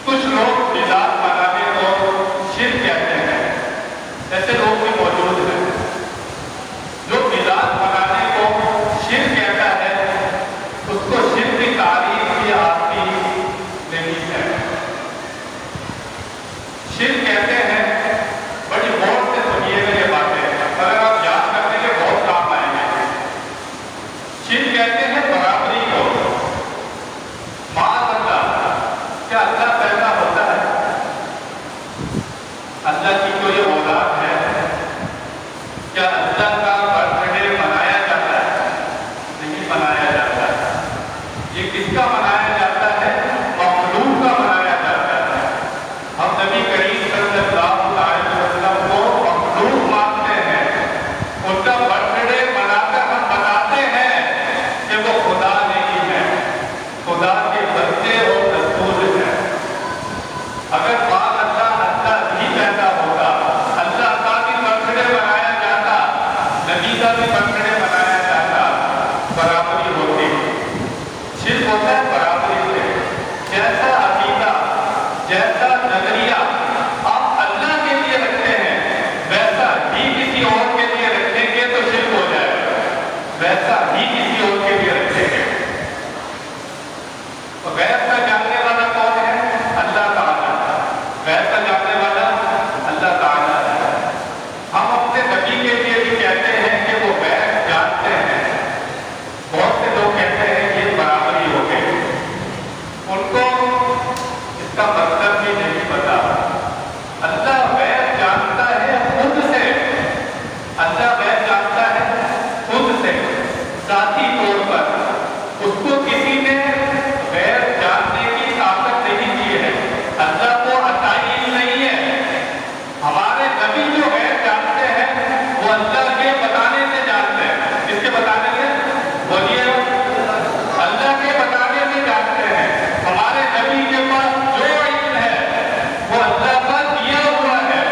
کچھ لوگ مزاج بنانے کو شرک کہتے ہیں، ایسے لوگ بھی موجود ہیں۔ جو مزاج بنانے کو شرک کہتا ہے اس کو شرک کی تعریف بھی آتی نہیں ہے۔ شرک کہتے ہیں، بڑی غور سے سنیے گا یہ باتیں، اگر آپ یاد کرنے کے بہت کام آئیں گے۔ شرک کہتے ہیں برابری کو۔ معاذ اللہ، کیا اللہ پیدا ہوتا ہے؟ اللہ کی کوئی اولاد ہے؟ کیا اللہ کا برتھ ڈے منایا جاتا ہے؟ نہیں منایا جاتا ہے۔ یہ کس کا منایا جاتا ہے؟ مخلوق کا منایا جاتا ہے۔ ہم نبی کریم صلی اللہ علیہ وسلم کو مخلوق مانتے ہیں، ان کا برتھ ڈے منا کر ہم بتاتے ہیں کہ وہ خدا نہیں ہے، خدا کے بندے اور رسول ہیں۔ اگر بات اللہ ہی پیدا ہوتا، اللہ کا بھی برتھ ڈے منایا جاتا، نبی کا بھی برتھ ڈے منایا جاتا، برابری ہوتی۔ شرک ہوتا ہے برابری سے۔ جیسا عقیدہ، جیسا نظریہ آپ اللہ کے لیے رکھتے ہیں، ویسا ہی کسی اور کے لیے رکھیں گے تو شرک ہو جائے گا، ویسا ہی کسی اور کے لیے رکھیں گے۔ تو غیب کا جاننے والا کون ہے؟ اللہ تعالیٰ۔ غیب کا جاننے والا اللہ تعالیٰ ہے۔ ہم اپنے نبی کے لیے بھی کہتے ہیں کہ وہ غیب جانتے ہیں۔ بہت سے لوگ کہتے ہیں کہ یہ برابری ہو گئی، ان کو اس کا مطلب بھی نہیں پتا۔ اللہ غیب جانتا ہے خود سے، اللہ غیب جانتا ہے خود سے، ذاتی طور پر۔ اس کو کسی نے غیب جاننے کی طاقت نہیں دی ہے، اللہ کو عطائی علم نہیں ہے۔ ہمارے نبی جو غیب جانتے ہیں وہ اللہ کے بتانے سے جانتے ہیں۔ کس کے بتانے سے؟ بولیے، اللہ کے بتانے سے جانتے ہیں۔ ہمارے نبی کے پاس جو علم ہے وہ اللہ کا دیا ہوا ہے۔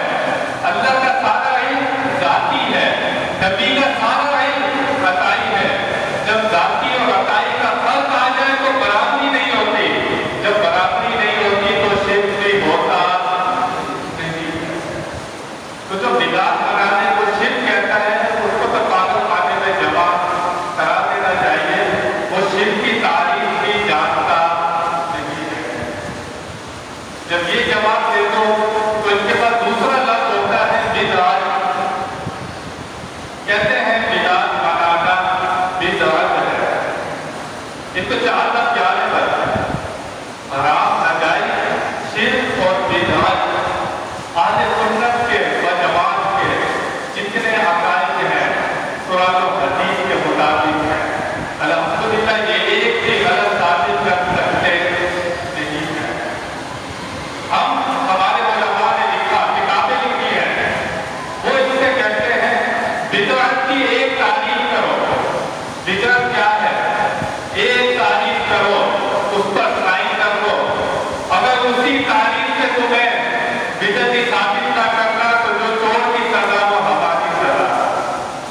اللہ کا سارا علم ذاتی ہے، نبی کا سارا علم عطائی ہے۔ جب ذاتی اور عطائی کا فرق آ جائے تو برابری نہیں ہوتی، جب برابری نہیں ہوتی تو شرک بھی ہوتا نہیں۔ تو جو بدعت بنانے کو شرک کہتا ہے اس کو تو پاگل خانے میں جمع کرا دینا چاہیے، وہ شرک کی تعریف بھی جانتا نہیں ہے۔ جب یہ جواب دے دو تو اس کے بعد دوسرا لفظ ہوتا ہے بدعت۔ کہتے ہیں بدعت بنانا بدعت ہے۔ اس کو چار لفظ یاد ہے بس، حرام، ناجائز، شرک اور بدعت۔ اہل سنت کے و جماعت کے جتنے عقائد ہیں قرآن و حدیث کے مطابق ہیں، الحمدللہ یہ ایک بھی غلط ثابت کر سکتے نہیں ہیں۔ ہمارے علماء نے لکھا، کتابیں لکھی ہیں، وہ اس سے کہتے ہیں بدعت کی ایک تعریف کرو۔ بدعت کیا ہے؟ ایک تعریف کرو، اس پر سائن کر لو۔ اگر اسی تعریف سے تمہیں بدعت ثابت نہ کرنا تو جو چور کی سزا وہ ہماری سزا۔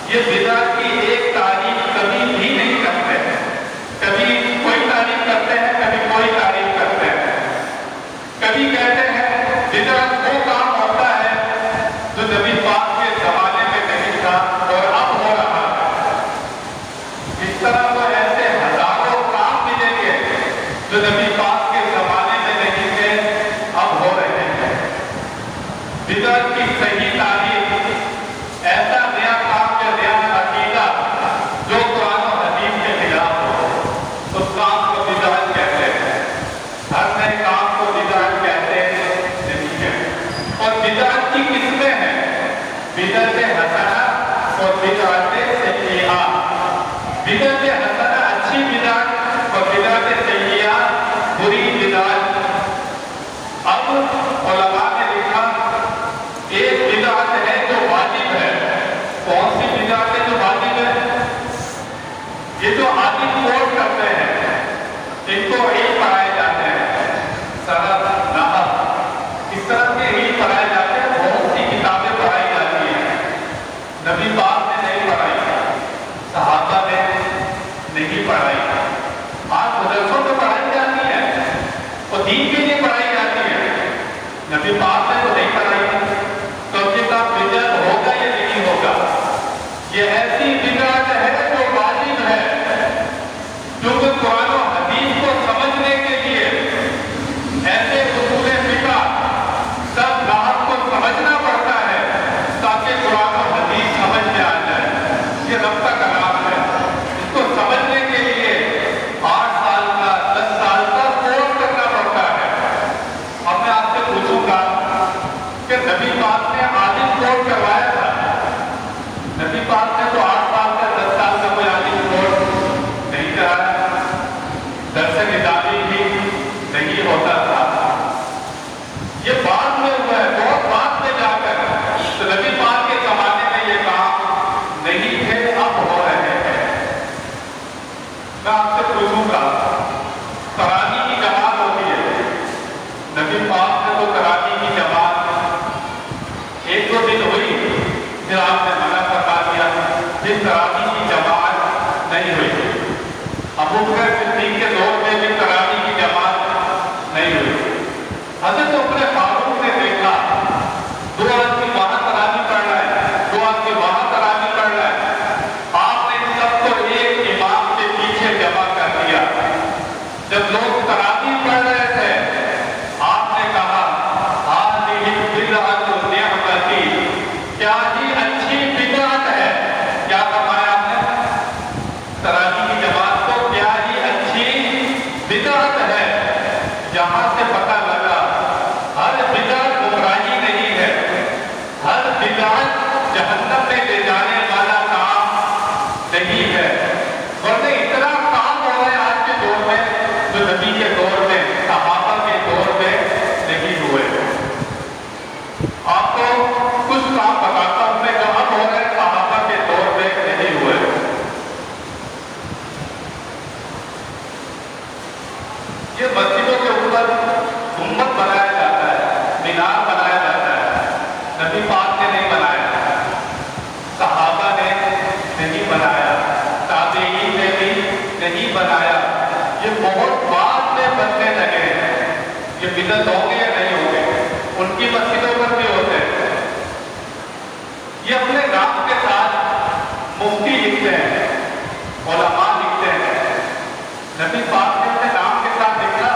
یہ بدعت کی ایک تعریف کبھی بھی نہیں کرتے، کبھی کوئی تعریف کرتے ہیں، کبھی کوئی تعریف کرتے ہیں۔ کبھی کہتے ہیں بدعت وہ کام ہوتا ہے جو نبی پاک کے زمانے میں نہیں تھا اور اب ہو رہا ہے۔ اس طرح تو ایسے ہزاروں کام ملیں گے جو نبی پاک کے زمانے میں نہیں تھے، اب ہو رہے ہیں۔ بدعت کی صحیح تعریف ایسا نیا کام یا نیا عقیدہ جو قرآن و حدیث کے خلاف ہو، اس کام کو بدعت کہتے ہیں۔ ہر نئے کام کو بدعت کہتے نہیں ہیں۔ اور بدعت کی قسمیں ہیں، بدعت حسنہ اور بدعت سیئہ۔ بدعت حسنہ اچھی بدعت اور بدعت سیئہ بری بدعت۔ اب علماء نے لکھا ایک بدعت ہے جو واجب ہے۔ کون سی بدعت ہے جو واجب ہے؟ یہ جو عالم کورس کرتے ہیں، ان کو علم پڑھائے جاتے ہیں، سرد، نحو، اس طرح کے علم پڑھائے جاتے ہیں۔ بہت سی کتابیں پڑھائی جاتی ہیں، نبی پاک نے نہیں پڑھائی، صحابہ نے نہیں پڑھائی، آج مدرسوں میں پڑھائی جاتی ہے اور دین کے لیے پڑھائی جاتی ہے۔ نبی پاک نے تو نہیں کرائی تھی، تو اب یہ کام بدعت ہوگا یا نہیں ہوگا؟ یہ ایسی بدعت ہے جو واجب ہے، کیونکہ قرآن و حدیث کو سمجھنے کے لیے ایسے اصول فقہ سب بات کو سمجھنا پڑتا ہے تاکہ قرآن و حدیث سمجھ میں آ جائے۔ یہ رب کا کلام ہے، اس کو سمجھنے کے لیے 8 سال کا 10 سال کا کورس کرنا پڑتا ہے۔ اب میں آپ سے پوچھوں گا کہ نبی پاک نے عالم کورس کروایا تھا؟ نبی پاک نے تو 8 سال کا 10 سال کا کوئی عالم کورس نہیں کرایا، درس نظامی بھی نہیں ہوتا تھا۔ یہ بعد میں ہوا ہے، بہت بعد میں جا کر، تو نبی پاک کے زمانے میں یہ کام نہیں تھے، اب ہو رہے ہیں۔ میں آپ سے پوچھوں گا، تراویح کی جماعت ہوتی ہے، نبی پاک نے تو تراویح کی جماعت 1-2 دن ہوئی، پھر آپ نے منع کروا دیا، پھر تراویح کی جماعت نہیں ہوئی۔ ابو بکر صدیق کے دور میں بھی تراویح کی جماعت نہیں ہوئی۔ حضرت عمر فاروق نے دیکھا 2 آدمی وہاں تراویح پڑھ رہا ہے، 2 آدمی وہاں تراویح پڑھ رہا ہے، آپ نے ان سب کو ایک امام کے پیچھے جمع کر دیا۔ جب لوگ تراویح پڑھ رہے تھے، آپ نے کہا ہذہ البدعۃ نعمتی، کیا ہی اچھی بدعت ہے۔ کیا فرمایا آپ نے؟ تراویح کی جماعت کو کیا ہی اچھی بدعت ہے۔ یہاں سے پتہ لگا ہر بدعت گمراہی نہیں ہے، ہر بدعت جہنم میں لے جانے والا کام نہیں ہے۔ ورنہ اتنا کام ہو رہا ہے آج کے دور میں جو نبی کے دور میں، صحابہ کے دور میں نہیں ہوئے۔ آپ کو کچھ کام بتاتا ہوں میں جو اب ہو رہے ہیں، صحابہ کے دور میں نہیں ہوئے۔ یہ مسجدوں کے اوپر گنبد بنایا جاتا ہے، مینار بنایا جاتا ہے، نبی پاک نے نہیں بنایا، صحابہ نے نہیں بنایا، تابعین نے بھی نہیں بنایا، یہ بہت بعد میں بننے لگے ہیں۔ یہ بدعت ہوں گے یا نہیں ہوں گے؟ ان کی مسجدوں پر بھی ہوتے ہیں۔ یہ اپنے نام کے ساتھ مفتی لکھتے ہیں، علماء لکھتے ہیں، نبی پاک نے اپنے نام کے ساتھ لکھا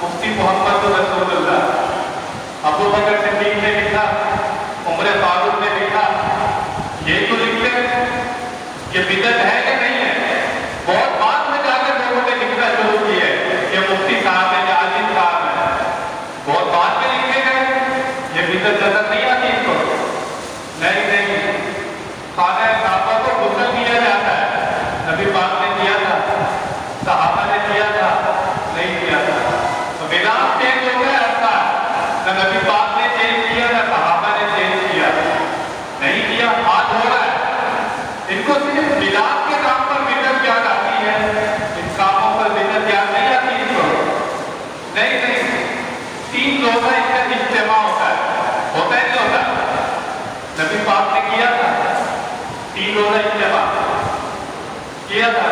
مفتی محمد رسول اللہ، ابو بکر صدیق نے لکھا، عمر فاروق نے لکھا، یہ تو لکھتے ہیں۔ یہ بدعت ہے کہ نہیں ہے؟ بہت بعد میں جا کر لوگوں نے لکھنا شروع کیا ہے کہ مفتی صاحب ہے یا عالم صاحب ہے، بہت بعد میں لکھے گئے۔ یہ بدعت نظر نہیں آتی اس کو؟ نہیں، خانہ کعبہ کو غسل کیا جاتا ہے، نبی پاک نے کیا تھا، صحابہ نے کیا تھا، نہیں کیا تھا۔ تو بدعت چینج ہو گیا عرصہ، نہ نبی پاک نے چینج کیا نہ صحابہ نے چینج کیا، نہیں کیا، آج ہو رہا ہے۔ ان کو صرف بدعت کے کام پر بدعت یاد آتی ہے، ان کاموں پر بدعت یاد نہیں آتی ان کو۔ نہیں، 3 روزہ اس کا اجتماع ہوتا ہے نہیں ہوتا؟ نبی پاک نے کیا تھا 3 روزہ اجتماع کیا تھا؟